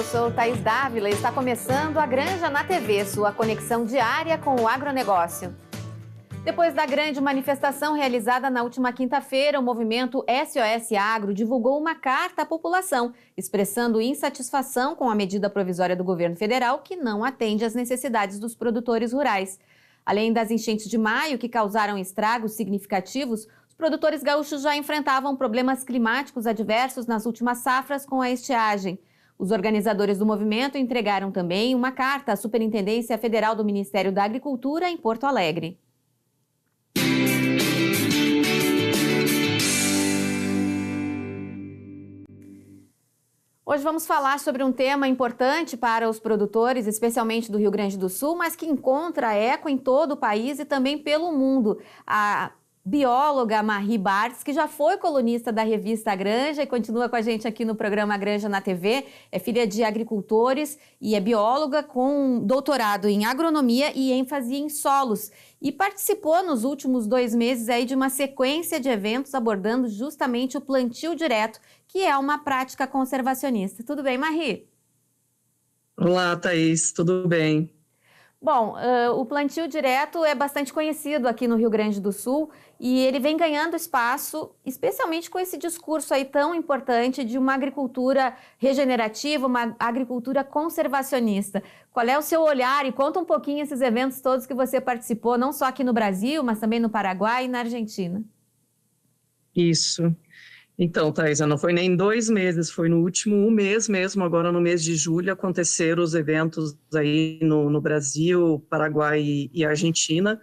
eu sou Thaís Dávila e está começando a Granja na TV, sua conexão diária com o agronegócio. Depois da grande manifestação realizada na última quinta-feira, o movimento SOS Agro divulgou uma carta à população, expressando insatisfação com a medida provisória do governo federal que não atende às necessidades dos produtores rurais. Além das enchentes de maio, que causaram estragos significativos, os produtores gaúchos já enfrentavam problemas climáticos adversos nas últimas safras com a estiagem. Os organizadores do movimento entregaram também uma carta à Superintendência Federal do Ministério da Agricultura em Porto Alegre. Hoje vamos falar sobre um tema importante para os produtores, especialmente do Rio Grande do Sul, mas que encontra eco em todo o país e também pelo mundo. A bióloga Marie Bartz, que já foi colunista da revista Granja e continua com a gente aqui no programa Granja na TV, é filha de agricultores e é bióloga com doutorado em agronomia e ênfase em solos. E participou nos últimos 2 meses aí de uma sequência de eventos abordando justamente o plantio direto, que é uma prática conservacionista. Tudo bem, Marie? Olá, Thaís, tudo bem? Bom, o plantio direto é bastante conhecido aqui no Rio Grande do Sul e ele vem ganhando espaço, especialmente com esse discurso aí tão importante de uma agricultura regenerativa, uma agricultura conservacionista. Qual é o seu olhar e conta um pouquinho esses eventos todos que você participou, não só aqui no Brasil, mas também no Paraguai e na Argentina. Isso. Então, Thaís, não foi nem 2 meses, foi no último 1 mês mesmo, agora no mês de julho, aconteceram os eventos aí no Brasil, Paraguai e Argentina,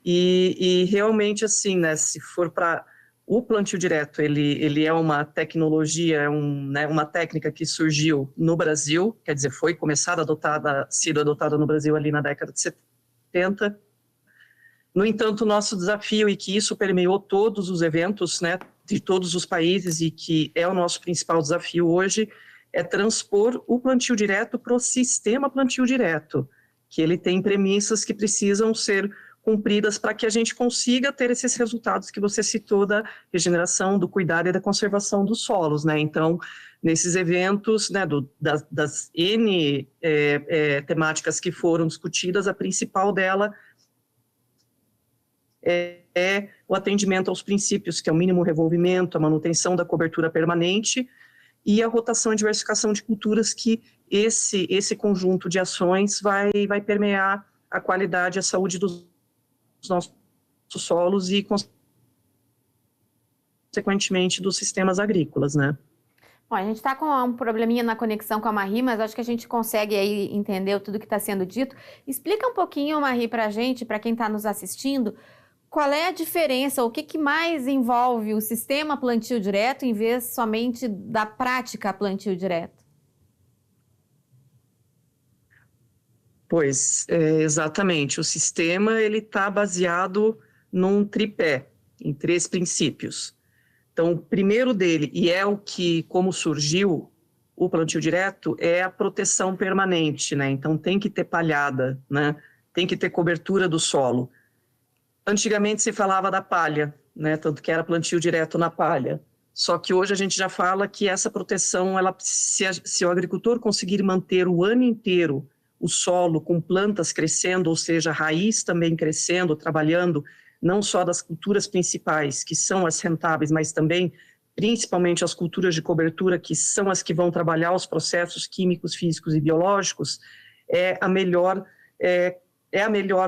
e realmente assim, né, se for para o plantio direto, ele é uma tecnologia, uma técnica que surgiu no Brasil, quer dizer, foi começada sido adotada no Brasil ali na década de 70. No entanto, o nosso desafio, e que isso permeou todos os eventos, né, de todos os países, e que é o nosso principal desafio hoje, é transpor o plantio direto para o sistema plantio direto, que ele tem premissas que precisam ser cumpridas para que a gente consiga ter esses resultados que você citou da regeneração, do cuidado e da conservação dos solos, né? Então, nesses eventos, né, das N temáticas que foram discutidas, a principal dela é o atendimento aos princípios, que é o mínimo revolvimento, a manutenção da cobertura permanente e a rotação e diversificação de culturas, que esse conjunto de ações vai permear a qualidade e a saúde dos nossos solos e, consequentemente, dos sistemas agrícolas, né? Bom, a gente está com um probleminha na conexão com a Marie, mas acho que a gente consegue aí entender tudo que está sendo dito. Explica um pouquinho, Marie, para a gente, para quem está nos assistindo, qual é a diferença, o que mais envolve o sistema plantio direto em vez somente da prática plantio direto? Pois, exatamente. O sistema ele está baseado num tripé, em 3 princípios. Então, o primeiro dele, e é o que, como surgiu o plantio direto, é a proteção permanente, né? Então, tem que ter palhada, né? Tem que ter cobertura do solo. Antigamente se falava da palha, né? Tanto que era plantio direto na palha. Só que hoje a gente já fala que essa proteção, se o agricultor conseguir manter o ano inteiro o solo com plantas crescendo, ou seja, a raiz também crescendo, trabalhando não só das culturas principais, que são as rentáveis, mas também, principalmente, as culturas de cobertura, que são as que vão trabalhar os processos químicos, físicos e biológicos, é a melhor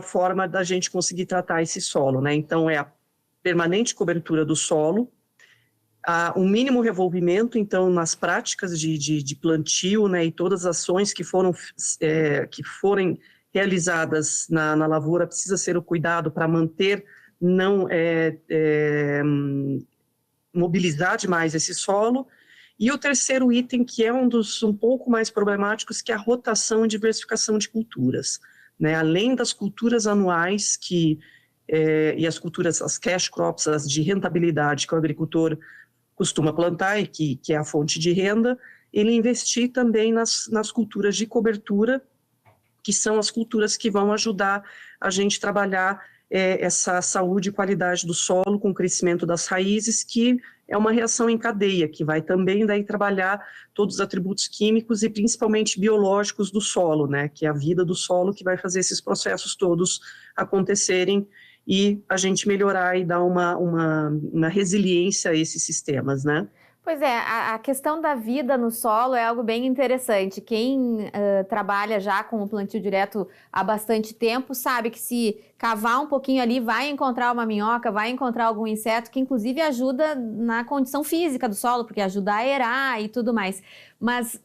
forma da gente conseguir tratar esse solo, né? Então, é a permanente cobertura do solo, um mínimo revolvimento, então, nas práticas de plantio, né, e todas as ações que forem realizadas na lavoura, precisa ser o cuidado para manter, não mobilizar demais esse solo. E o terceiro item, que é um pouco mais problemáticos, que é a rotação e diversificação de culturas, né? Além das culturas anuais e as culturas, as cash crops, as de rentabilidade que o agricultor costuma plantar e que é a fonte de renda, ele investir também nas culturas de cobertura, que são as culturas que vão ajudar a gente trabalhar essa saúde e qualidade do solo com o crescimento das raízes, que é uma reação em cadeia, que vai também daí trabalhar todos os atributos químicos e principalmente biológicos do solo, né, que é a vida do solo que vai fazer esses processos todos acontecerem e a gente melhorar e dar uma resiliência a esses sistemas, né. Pois é, a questão da vida no solo é algo bem interessante. Quem trabalha já com o plantio direto há bastante tempo sabe que se cavar um pouquinho ali vai encontrar uma minhoca, vai encontrar algum inseto que inclusive ajuda na condição física do solo, porque ajuda a aerar e tudo mais. Mas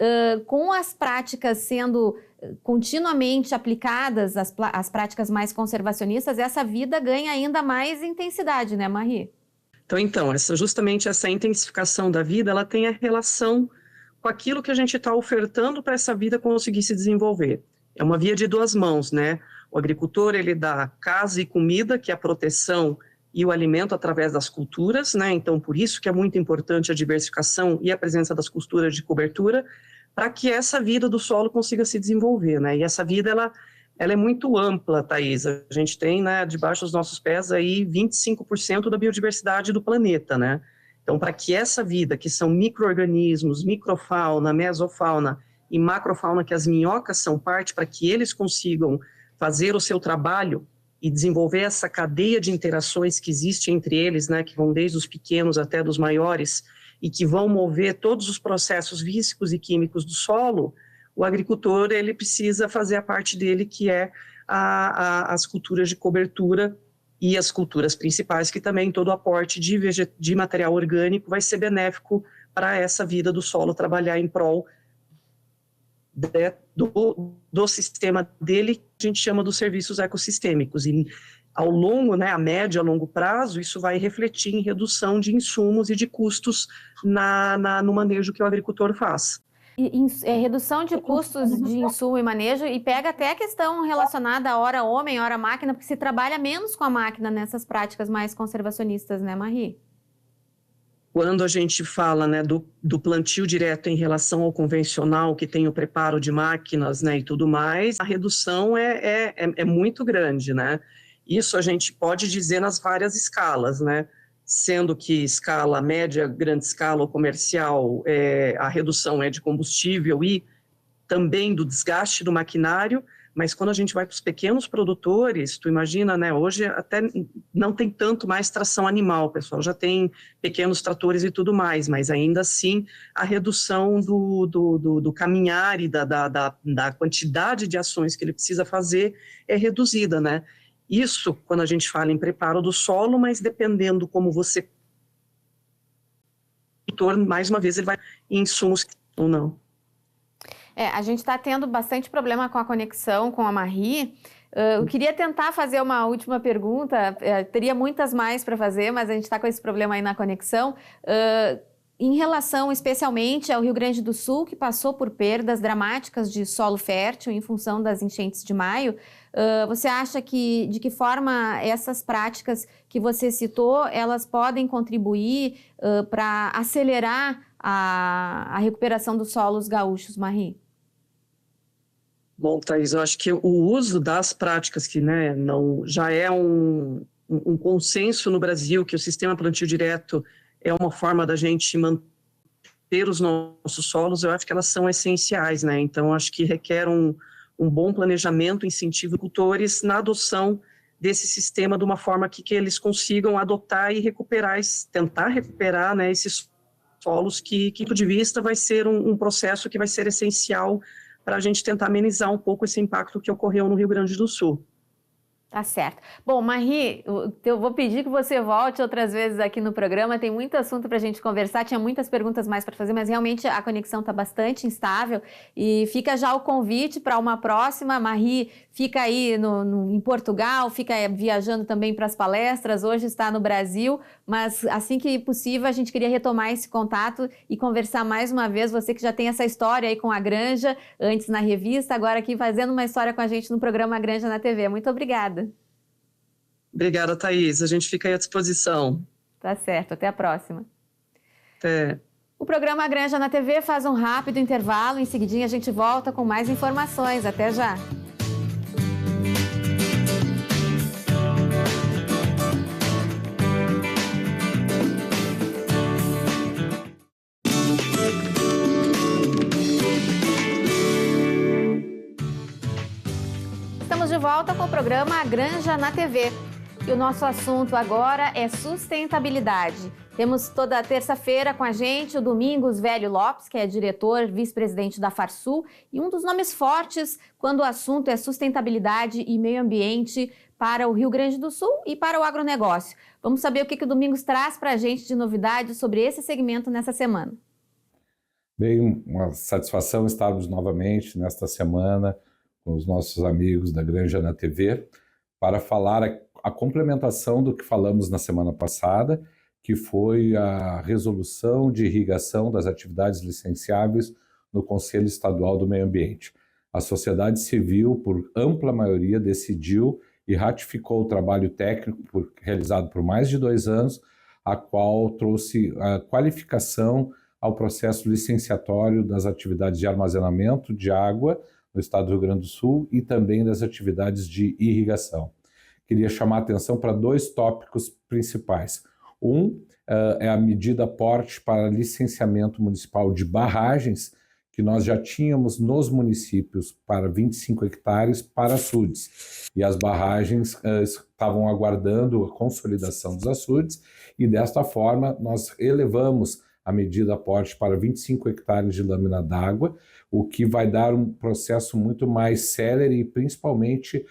com as práticas sendo continuamente aplicadas, as práticas mais conservacionistas, essa vida ganha ainda mais intensidade, né, Marie? Então, justamente essa intensificação da vida, ela tem a relação com aquilo que a gente está ofertando para essa vida conseguir se desenvolver. É uma via de duas mãos, né? O agricultor, ele dá casa e comida, que é a proteção e o alimento através das culturas, né? Então, por isso que é muito importante a diversificação e a presença das culturas de cobertura, para que essa vida do solo consiga se desenvolver, né? E essa vida, ela é muito ampla, Thaís. A gente tem, né, debaixo dos nossos pés aí 25% da biodiversidade do planeta, né? Então, para que essa vida, que são micro-organismos, microfauna, mesofauna e macrofauna, que as minhocas são parte, para que eles consigam fazer o seu trabalho e desenvolver essa cadeia de interações que existe entre eles, né, que vão desde os pequenos até dos maiores, e que vão mover todos os processos físicos e químicos do solo, o agricultor, ele precisa fazer a parte dele, que é as culturas de cobertura e as culturas principais, que também todo aporte de material orgânico vai ser benéfico para essa vida do solo trabalhar em prol do sistema dele, que a gente chama dos serviços ecossistêmicos. E ao longo, né, a médio, a longo prazo, isso vai refletir em redução de insumos e de custos no manejo que o agricultor faz. Redução de custos de insumo e manejo, e pega até a questão relacionada à hora homem, hora máquina, porque se trabalha menos com a máquina nessas práticas mais conservacionistas, né, Marie? Quando a gente fala, né, do plantio direto em relação ao convencional, que tem o preparo de máquinas, né, e tudo mais, a redução é muito grande, né? Isso a gente pode dizer nas várias escalas, né? Sendo que escala média, grande escala ou comercial, a redução é de combustível e também do desgaste do maquinário, mas quando a gente vai para os pequenos produtores, tu imagina, né, hoje até não tem tanto mais tração animal, o pessoal já tem pequenos tratores e tudo mais, mas ainda assim a redução do caminhar e da quantidade de ações que ele precisa fazer é reduzida, né? Isso quando a gente fala em preparo do solo, mas dependendo como você... mais uma vez ele vai em insumos ou não. A gente está tendo bastante problema com a conexão com a Marie. Eu queria tentar fazer uma última pergunta, teria muitas mais para fazer, mas a gente está com esse problema aí na conexão. Em relação especialmente ao Rio Grande do Sul, que passou por perdas dramáticas de solo fértil em função das enchentes de maio, você acha que, de que forma essas práticas que você citou, elas podem contribuir para acelerar a recuperação dos solos gaúchos, Marie? Bom, Thaís, eu acho que o uso das práticas que, né, já é um consenso no Brasil, que o sistema plantio direto é uma forma da gente manter os nossos solos, eu acho que elas são essenciais, né? Então, acho que requer um bom planejamento, incentivo dos agricultores na adoção desse sistema de uma forma que eles consigam adotar e recuperar, tentar recuperar, né, esses solos que, do ponto de vista, vai ser um processo que vai ser essencial para a gente tentar amenizar um pouco esse impacto que ocorreu no Rio Grande do Sul. Tá certo. Bom, Marie, eu vou pedir que você volte outras vezes aqui no programa, tem muito assunto para a gente conversar, tinha muitas perguntas mais para fazer, mas realmente a conexão está bastante instável e fica já o convite para uma próxima. Marie fica aí em Portugal, fica viajando também para as palestras, hoje está no Brasil, mas assim que possível a gente queria retomar esse contato e conversar mais uma vez, você que já tem essa história aí com a Granja, antes na revista, agora aqui fazendo uma história com a gente no programa Granja na TV. Muito obrigada. Obrigada, Thaís. A gente fica aí à disposição. Tá certo. Até a próxima. Até. O programa Granja na TV faz um rápido intervalo. Em seguidinha a gente volta com mais informações. Até já. volta com o programa A Granja na TV. E o nosso assunto agora é sustentabilidade. Temos toda terça-feira com a gente o Domingos Velho Lopes, que é diretor, vice-presidente da Farsul, e um dos nomes fortes quando o assunto é sustentabilidade e meio ambiente para o Rio Grande do Sul e para o agronegócio. Vamos saber o que o Domingos traz para a gente de novidades sobre esse segmento nessa semana. Bem, uma satisfação estarmos novamente nesta semana com os nossos amigos da Granja na TV para falar a complementação do que falamos na semana passada, que foi a resolução de irrigação das atividades licenciáveis no Conselho Estadual do Meio Ambiente. A sociedade civil, por ampla maioria, decidiu e ratificou o trabalho técnico realizado por mais de 2 anos, a qual trouxe a qualificação ao processo licenciatório das atividades de armazenamento de água no estado do Rio Grande do Sul e também das atividades de irrigação. Queria chamar a atenção para 2 tópicos principais. É a medida porte para licenciamento municipal de barragens, que nós já tínhamos nos municípios para 25 hectares para açudes. E as barragens estavam aguardando a consolidação dos açudes e desta forma nós elevamos a medida porte para 25 hectares de lâmina d'água, o que vai dar um processo muito mais célere e principalmente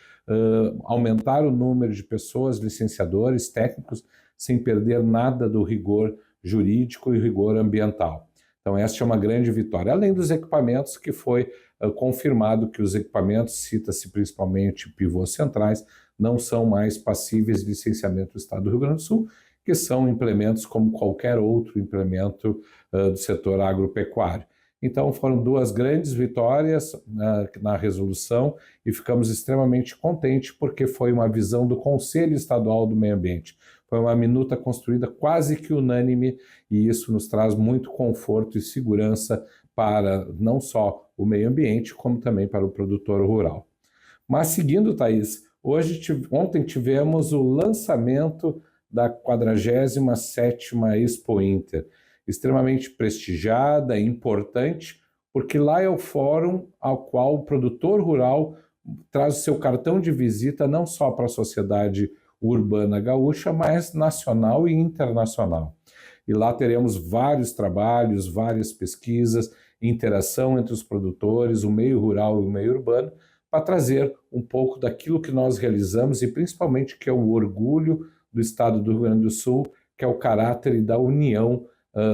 aumentar o número de pessoas, licenciadores, técnicos, sem perder nada do rigor jurídico e rigor ambiental. Então esta é uma grande vitória, além dos equipamentos que foi confirmado que os equipamentos, cita-se principalmente pivôs centrais, não são mais passíveis de licenciamento do estado do Rio Grande do Sul, que são implementos como qualquer outro implemento do setor agropecuário. Então foram 2 grandes vitórias na resolução e ficamos extremamente contentes porque foi uma visão do Conselho Estadual do Meio Ambiente. Foi uma minuta construída quase que unânime e isso nos traz muito conforto e segurança para não só o meio ambiente, como também para o produtor rural. Mas seguindo, Thaís, ontem tivemos o lançamento da 47ª Expo Inter, extremamente prestigiada, importante, porque lá é o fórum ao qual o produtor rural traz o seu cartão de visita não só para a sociedade urbana gaúcha, mas nacional e internacional. E lá teremos vários trabalhos, várias pesquisas, interação entre os produtores, o meio rural e o meio urbano, para trazer um pouco daquilo que nós realizamos e principalmente que é o orgulho do estado do Rio Grande do Sul, que é o caráter da união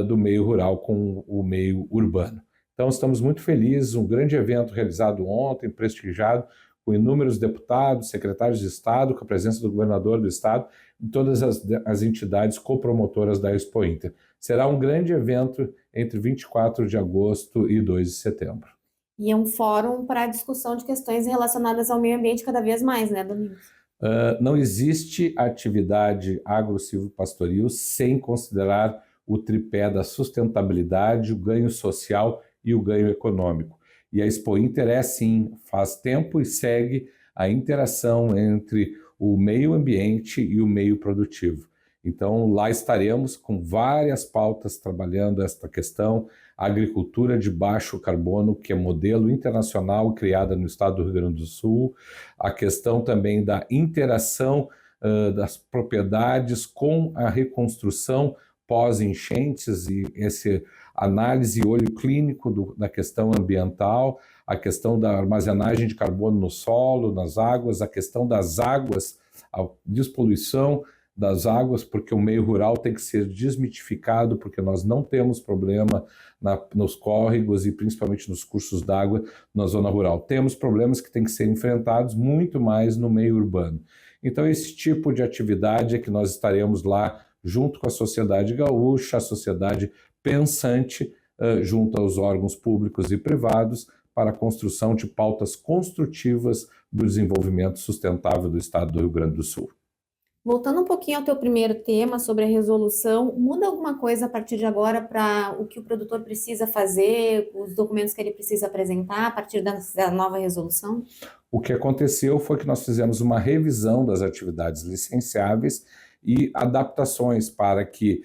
do meio rural com o meio urbano. Então estamos muito felizes, um grande evento realizado ontem, prestigiado, com inúmeros deputados, secretários de Estado, com a presença do governador do Estado e todas as entidades copromotoras da Expo Inter. Será um grande evento entre 24 de agosto e 2 de setembro. E é um fórum para discussão de questões relacionadas ao meio ambiente cada vez mais, né, Domingos? Não existe atividade agro-silvopastoril sem considerar o tripé da sustentabilidade, o ganho social e o ganho econômico. E a Expo Inter é sim, faz tempo e segue a interação entre o meio ambiente e o meio produtivo. Então lá estaremos com várias pautas trabalhando esta questão, a agricultura de baixo carbono, que é modelo internacional criada no estado do Rio Grande do Sul, a questão também da interação das propriedades com a reconstrução pós-enchentes e essa análise e olho clínico da questão ambiental, a questão da armazenagem de carbono no solo, nas águas, a questão das águas, a despoluição das águas, porque o meio rural tem que ser desmitificado, porque nós não temos problema nos córregos e principalmente nos cursos d'água na zona rural. Temos problemas que têm que ser enfrentados muito mais no meio urbano. Então esse tipo de atividade é que nós estaremos lá junto com a sociedade gaúcha, a sociedade pensante, junto aos órgãos públicos e privados, para a construção de pautas construtivas do desenvolvimento sustentável do estado do Rio Grande do Sul. Voltando um pouquinho ao teu primeiro tema sobre a resolução, muda alguma coisa a partir de agora para o que o produtor precisa fazer, os documentos que ele precisa apresentar a partir da nova resolução? O que aconteceu foi que nós fizemos uma revisão das atividades licenciáveis e adaptações para que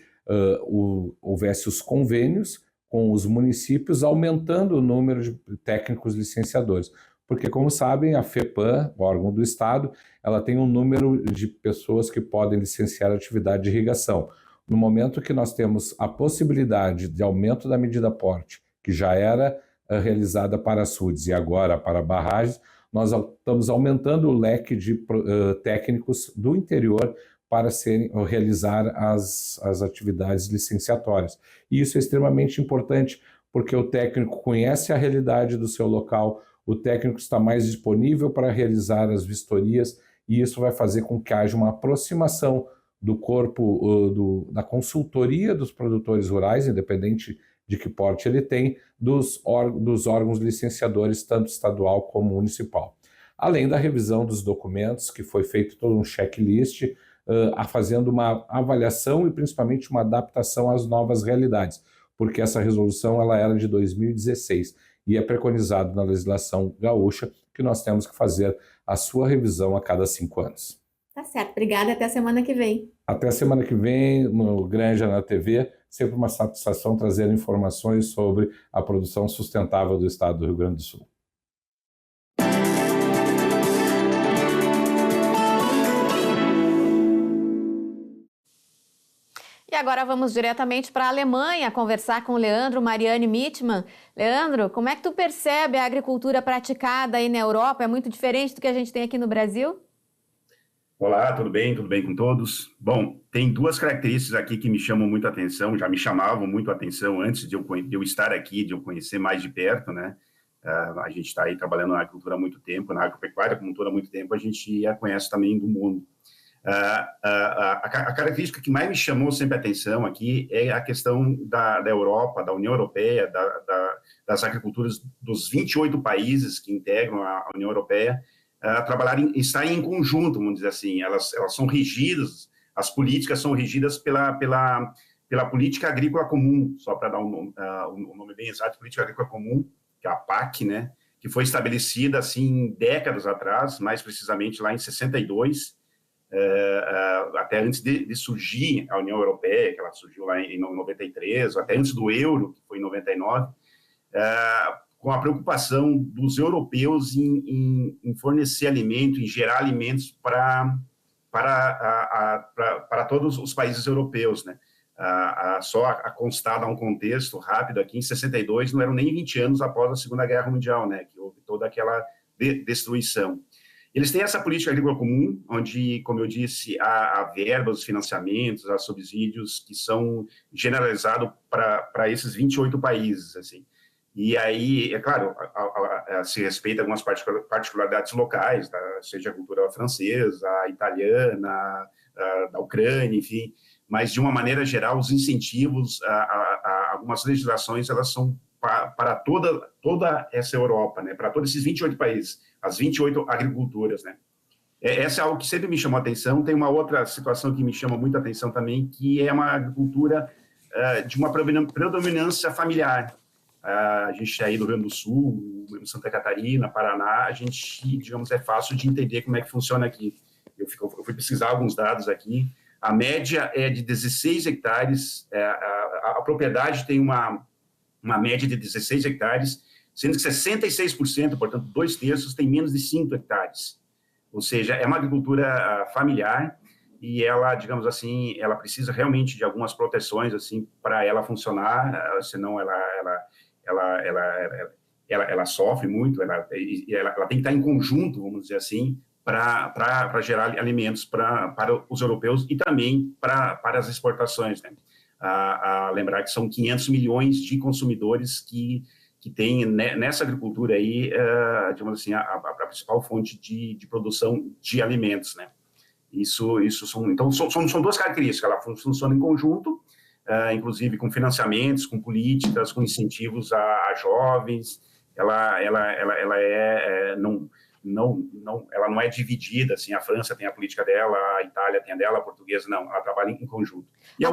houvesse os convênios com os municípios, aumentando o número de técnicos licenciadores. porque, como sabem, a FEPAM, o órgão do Estado, ela tem um número de pessoas que podem licenciar atividade de irrigação. No momento que nós temos a possibilidade de aumento da medida porte, que já era realizada para açudes e agora para barragens, nós estamos aumentando o leque de técnicos do interior para realizar as atividades licenciatórias. E isso é extremamente importante, porque o técnico conhece a realidade do seu local, o técnico está mais disponível para realizar as vistorias, e isso vai fazer com que haja uma aproximação do corpo da consultoria dos produtores rurais, independente de que porte ele tem, dos órgãos licenciadores, tanto estadual como municipal. Além da revisão dos documentos, que foi feito todo um checklist, fazendo uma avaliação e principalmente uma adaptação às novas realidades, porque essa resolução ela era de 2016 e é preconizado na legislação gaúcha que nós temos que fazer a sua revisão a cada 5 anos. Tá certo, obrigada, até a semana que vem. Até a semana que vem, no Granja na TV, sempre uma satisfação trazer informações sobre a produção sustentável do estado do Rio Grande do Sul. E agora vamos diretamente para a Alemanha conversar com o Leandro Mariani Mitman. Leandro, como é que tu percebe a agricultura praticada aí na Europa? É muito diferente do que a gente tem aqui no Brasil? Olá, tudo bem? Tudo bem com todos? Bom, tem duas características aqui que me chamam muito a atenção, já me chamavam muito a atenção antes de eu estar aqui, de eu conhecer mais de perto, né? A gente está aí trabalhando na agricultura há muito tempo, na agropecuária como toda há muito tempo, a gente a conhece também do mundo. A característica que mais me chamou sempre a atenção aqui é a questão da Europa, da União Europeia, das agriculturas dos 28 países que integram a União Europeia, estarem em conjunto, vamos dizer assim. Elas são regidas, as políticas são regidas pela política agrícola comum, só para dar um nome bem exato, política agrícola comum, que é a PAC, né, que foi estabelecida assim décadas atrás, mais precisamente lá em 62, até antes de surgir a União Europeia, que ela surgiu lá em 93, até antes do euro, que foi em 99, com a preocupação dos europeus em fornecer alimento, em gerar alimentos para todos os países europeus, né? Só a constar, dar um contexto rápido aqui, em 62 não eram nem 20 anos após a Segunda Guerra Mundial, né? Que houve toda aquela destruição. Eles têm essa política agrícola comum, onde, como eu disse, há verbas, financiamentos, há subsídios que são generalizados para esses 28 países, assim. E aí, é claro, se respeita algumas particularidades locais, seja a cultura francesa, a italiana, da Ucrânia, enfim, mas, de uma maneira geral, os incentivos, algumas legislações, elas são para toda essa Europa, né, para todos esses 28 países, as 28 agriculturas, né. Essa é algo que sempre me chamou a atenção. Tem uma outra situação que me chama muita atenção também, que é uma agricultura de uma predominância familiar. A gente aí do Rio Grande do Sul, Santa Catarina, Paraná, a gente, digamos, é fácil de entender como é que funciona aqui. Eu fui pesquisar alguns dados aqui. A média é de 16 hectares, a propriedade tem uma média de 16 hectares, sendo que 66%, portanto, 2/3, tem menos de 5 hectares. Ou seja, é uma agricultura familiar e ela, digamos assim, ela precisa realmente de algumas proteções assim para ela funcionar, senão ela sofre muito, ela tem que estar em conjunto, vamos dizer assim, para gerar alimentos para os europeus e também para as exportações, né? Lembrar que são 500 milhões de consumidores que tem nessa agricultura aí, digamos assim, a principal fonte de produção de alimentos, né? Então são duas características, ela funciona em conjunto, inclusive com financiamentos, com políticas, com incentivos a jovens. Ela não é dividida, assim, a França tem a política dela, a Itália tem a dela, a portuguesa não, ela trabalha em conjunto. E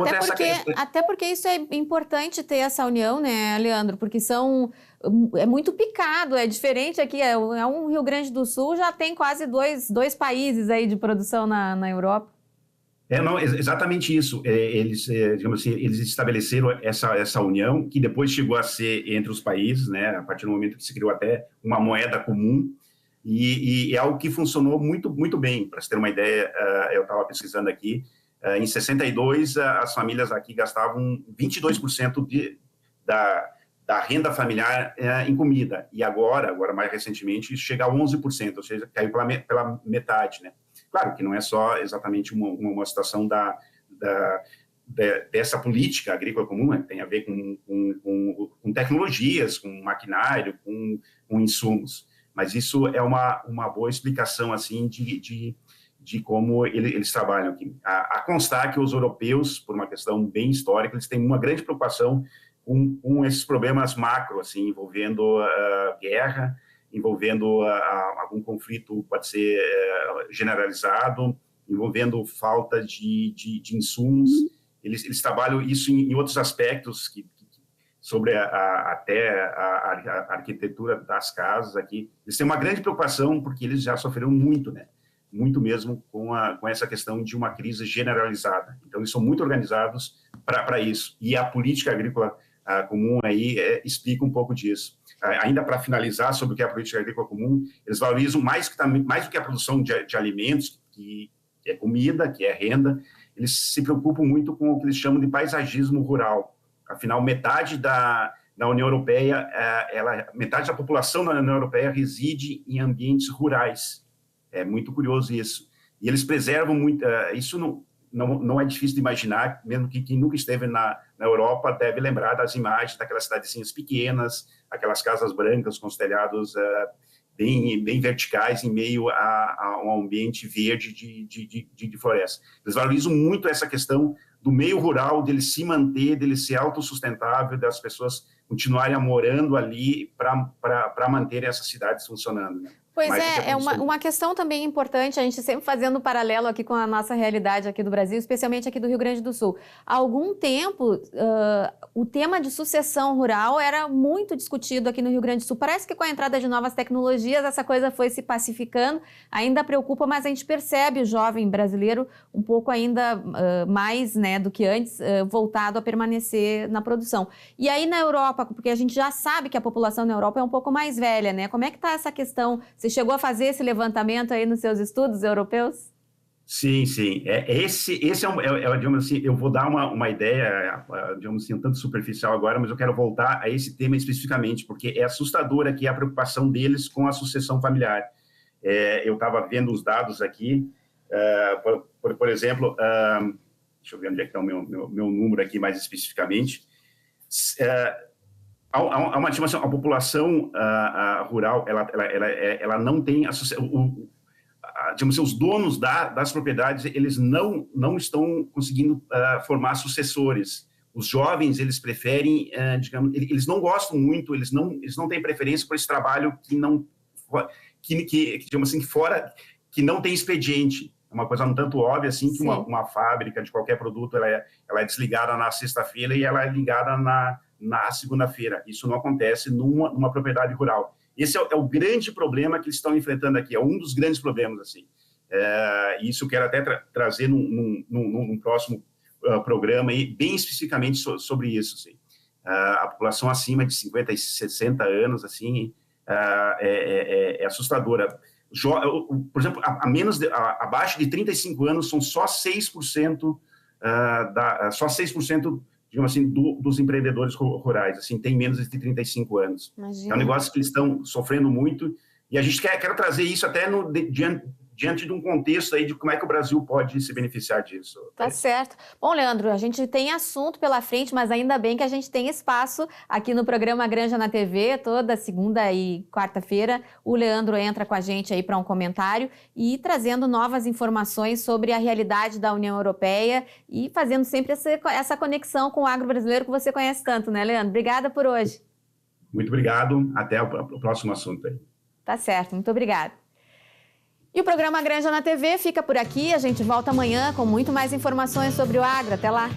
até porque isso é importante ter essa união, né, Leandro, porque é muito picado, é diferente aqui, um Rio Grande do Sul já tem quase dois países aí de produção na Europa. Não, exatamente isso. Eles, digamos assim, eles estabeleceram essa união, que depois chegou a ser entre os países, né, a partir do momento que se criou até uma moeda comum, E é algo que funcionou muito, muito bem. Para você ter uma ideia, eu estava pesquisando aqui, em 62, as famílias aqui gastavam 22% da renda familiar em comida. E agora mais recentemente, chega a 11%, ou seja, caiu pela metade, né? Claro que não é só exatamente uma situação dessa política agrícola comum, né? Tem a ver com tecnologias, com maquinário, com insumos. Mas isso é uma boa explicação assim de como eles trabalham aqui. A constar que os europeus, por uma questão bem histórica, eles têm uma grande preocupação com esses problemas macro, assim, envolvendo guerra, envolvendo algum conflito, pode ser generalizado, envolvendo falta de insumos. Eles trabalham isso em outros aspectos sobre até a arquitetura das casas aqui. Eles têm uma grande preocupação porque eles já sofreram muito, né? Muito mesmo com essa questão de uma crise generalizada. Então, eles são muito organizados para isso. E a política agrícola comum aí explica um pouco disso. Ainda para finalizar sobre o que é a política agrícola comum, eles valorizam mais do que a produção de alimentos, que é comida, que é renda, eles se preocupam muito com o que eles chamam de paisagismo rural. Afinal, metade da União Europeia, metade da população da União Europeia reside em ambientes rurais. É muito curioso isso. E eles preservam muito. Isso não é difícil de imaginar, mesmo que quem nunca esteve na Europa deve lembrar das imagens daquelas cidadezinhas pequenas, aquelas casas brancas com os telhados bem verticais em meio a um ambiente verde de floresta. Eles valorizam muito essa questão do meio rural, dele se manter, dele ser autossustentável, das pessoas continuarem morando ali para manter essas cidades funcionando, né? Pois é uma questão também importante, a gente sempre fazendo um paralelo aqui com a nossa realidade aqui do Brasil, especialmente aqui do Rio Grande do Sul. Há algum tempo, o tema de sucessão rural era muito discutido aqui no Rio Grande do Sul. Parece que com a entrada de novas tecnologias, essa coisa foi se pacificando, ainda preocupa, mas a gente percebe o jovem brasileiro um pouco ainda mais, né, do que antes, voltado a permanecer na produção. E aí na Europa, porque a gente já sabe que a população na Europa é um pouco mais velha, né? Como é que está essa questão? Você chegou a fazer esse levantamento aí nos seus estudos europeus? Sim. Esse digamos assim, eu vou dar uma ideia, digamos assim, um tanto superficial agora, mas eu quero voltar a esse tema especificamente, porque é assustador aqui a preocupação deles com a sucessão familiar. Eu estava vendo os dados aqui, por exemplo, deixa eu ver onde é que está o meu número aqui mais especificamente. Há uma estimação, a população rural, ela não tem, digamos assim, os donos das propriedades, eles não estão conseguindo formar sucessores. Os jovens, eles preferem, digamos, eles não gostam muito, eles não têm preferência por esse trabalho digamos assim, que não tem expediente. É uma coisa um tanto óbvia, assim, que uma fábrica de qualquer produto, ela é desligada na sexta-feira e ela é ligada na segunda-feira. Isso não acontece numa propriedade rural. Esse é o grande problema que eles estão enfrentando aqui, é um dos grandes problemas, assim. Isso eu quero até trazer num próximo programa, aí, bem especificamente sobre isso, assim. A população acima de 50 e 60 anos, assim, é assustadora. Por exemplo, abaixo de 35 anos, são só 6%, digamos assim, dos empreendedores rurais, assim, tem menos de 35 anos. Imagina. É um negócio que eles estão sofrendo muito, e a gente quer trazer isso até diante de um contexto aí de como é que o Brasil pode se beneficiar disso. Tá certo. Bom, Leandro, a gente tem assunto pela frente, mas ainda bem que a gente tem espaço aqui no programa Granja na TV, toda segunda e quarta-feira. O Leandro entra com a gente aí para um comentário e trazendo novas informações sobre a realidade da União Europeia e fazendo sempre essa conexão com o agro brasileiro que você conhece tanto, né, Leandro? Obrigada por hoje. Muito obrigado. Até o próximo assunto aí. Tá certo. Muito obrigada. E o programa Granja na TV fica por aqui. A gente volta amanhã com muito mais informações sobre o agro. Até lá!